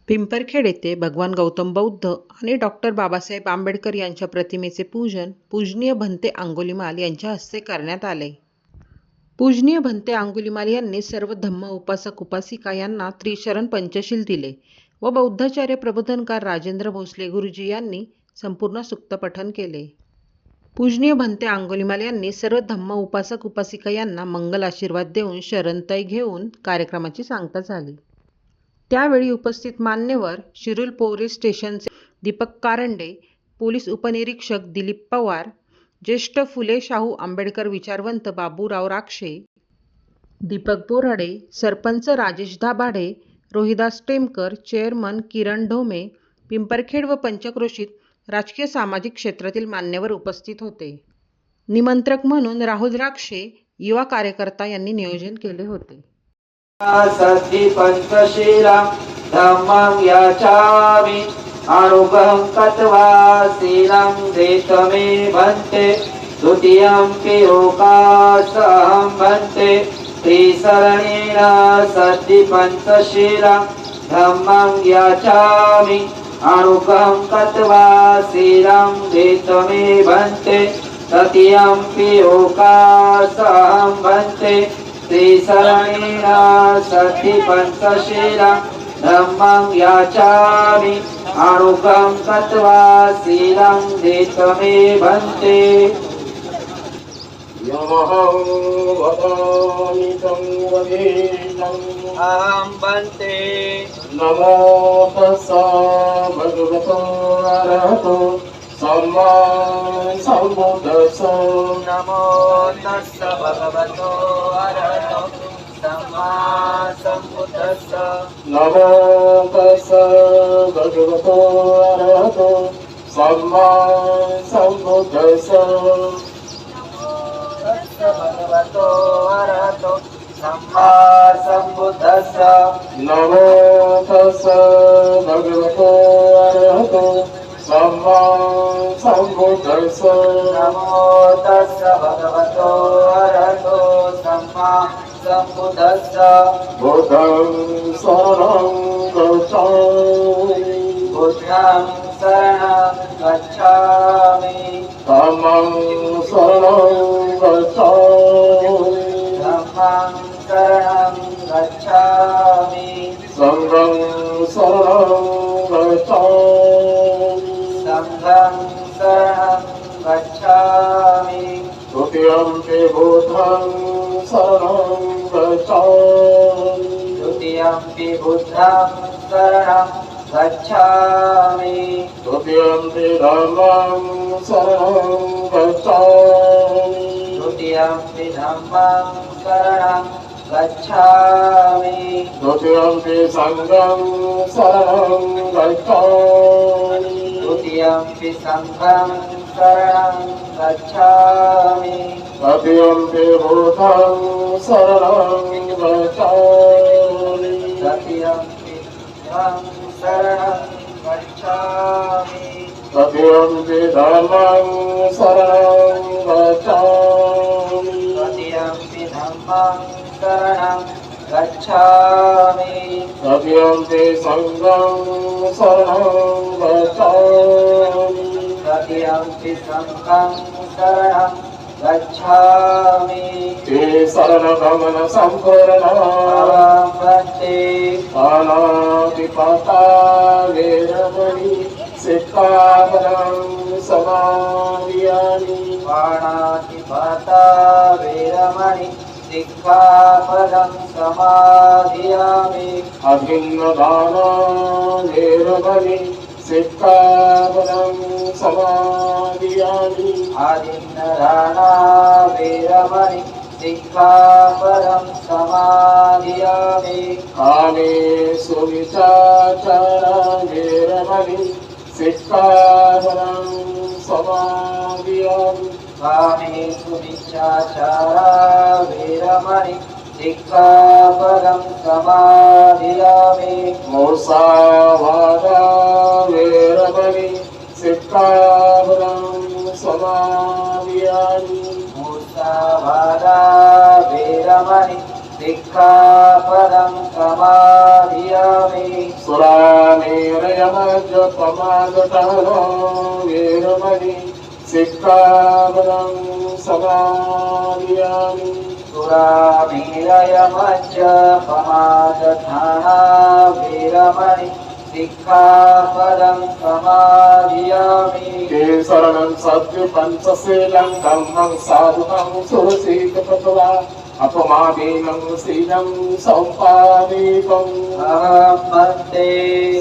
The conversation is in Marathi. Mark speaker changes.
Speaker 1: पिंपरखेड येथे भगवान गौतम बुद्ध आणि डॉक्टर बाबासाहेब आंबेडकर यांच्या प्रतिमेचे पूजन पूजनीय भंते अंगुलीमाल यांच्या हस्ते करण्यात आले. पूजनीय भंते अंगुलीमाल यांनी सर्व धम्म उपासक उपासिका यांना त्रिशरण पंचशील दिले व बौद्धाचार्य प्रबोधनकार राजेंद्र भोसले गुरुजी यांनी संपूर्ण सुक्त पठण केले. पूजनीय भंते अंगुलीमाल यांनी सर्व धम्म उपासक उपासिका यांना मंगल आशीर्वाद देऊन शरणतय घेऊन कार्यक्रमाची सांगता झाली. त्यावेळी उपस्थित मान्यवर शिरूर पोलीस स्टेशनचे दीपक कारंडे, पोलीस उपनिरीक्षक दिलीप पवार, ज्येष्ठ फुले शाहू आंबेडकर विचारवंत बाबूराव राक्षे, दीपक बोराडे, सरपंच राजेश दाभाडे, रोहिदास टेमकर, चेअरमन किरण ढोमे, पिंपरखेड व पंचक्रोशीत राजकीय सामाजिक क्षेत्रातील मान्यवर उपस्थित होते. निमंत्रक म्हणून राहुल राक्षे युवा कार्यकर्ता यांनी नियोजन केले होते.
Speaker 2: सद्दी पंचशीला धम्मं याचामि अनुगं कत्वा शीलं देतमे भन्ते द्वितीयं पियोकासहं भन्ते त्रिशरणेन सद्दी पंचशीला धम्मं याचामि अनुगं कत्वा शीलं देतमे भन्ते तृतीयं पियोकासहं भन्ते त्रिशरणेन सद्दी पंचशीला धम्मं याचामि अनुगं कत्वा शीलं देतमे भन्ते.
Speaker 3: यमहं वदामि तं वदेतं
Speaker 2: अहं भन्ते.
Speaker 3: नमो तस्सा भगवतो अरहतो सम्मा सम्बुद्धस्सा.
Speaker 2: नमो तस्स भगवतो अरहतो सम्मा सम्बुद्धस्स.
Speaker 3: नमो तस्सा भगवतो अरहतो सम्मा सम्बुद्धस्सा.
Speaker 2: भगवतो अरहतो सम्मा सम्बुद्धस्स.
Speaker 3: नमो तस्सा भगवतो अरहतो सम्मा सम्बुद्धस्सा.
Speaker 2: नमो तस्स भगवतो अरहतो सम्मा सम्बुद्धस्स.
Speaker 3: बुद्धं शरणं गच्छामि
Speaker 2: बुद्धं शरणं गच्छामि.
Speaker 3: धम्मं शरणं गच्छामि
Speaker 2: धम्मं शरणं गच्छामि.
Speaker 3: संघं शरणं गच्छामि
Speaker 2: संघं शरणं गच्छामि.
Speaker 3: द्वितीयं बुद्धं शरणं गच्छामि
Speaker 2: द्वितीयं बुद्धं शरणं गच्छामि.
Speaker 3: तृतीयं धम्मं शरणं गच्छामि
Speaker 2: द्वितीयं धम्मं शरणं गच्छामि.
Speaker 3: तृतीयं संघं शरणं गच्छामि
Speaker 2: द्वितीयं संघं शरणं गच्छामि.
Speaker 3: तृतीयं बुद्धं शरणं गच्छामि
Speaker 2: तृतीयं बुद्धं शरणं गच्छामि.
Speaker 3: तृतीयं धम्मं शरणं गच्छामि
Speaker 2: तृतीयं धम्मं शरणं गच्छामि.
Speaker 3: तृतीयं संघं शरणं गच्छामि
Speaker 2: तृतीयं संघं शरणं गच्छामि.
Speaker 3: ते शरणगमन सम्पूर्णा
Speaker 2: अहं भन्ते.
Speaker 3: पाणातिपाता वेरमणि सिक्खापदं समादियामि.
Speaker 2: पाणातिपाता वेरमणि सिक्खापदं समादियामि.
Speaker 3: अभिन्नदाना वेरमणि सिक्खापदं समादियामि.
Speaker 2: आदिन्नदाना वेरमणि सिक्खापदं समादियामि.
Speaker 3: कामेषु विचाचारा वेरमणि सिक्खापदं समादियामि.
Speaker 2: कामेषु मिथ्याचारा वेरमणि सिक्खापदं समादियामि.
Speaker 3: मुसावादा वेरमणि सिक्खापदं समादियामि.
Speaker 2: मुसावादा वेरमणि सिक्खापदं समाधियामि
Speaker 3: सुरामेरयमद्यपमादटनो वीरमणि सिक्खापदं समाधियामि
Speaker 2: सुराभिरयमज्जपमादधाना वीरमणि सिक्खापदं समाधियामि
Speaker 3: केसरणं सत्य पंचशीलं धम्मं साधुकं सुरसीतपत्वा अपमादीनं सीलं सम्पादीपम्
Speaker 2: अहं वन्दे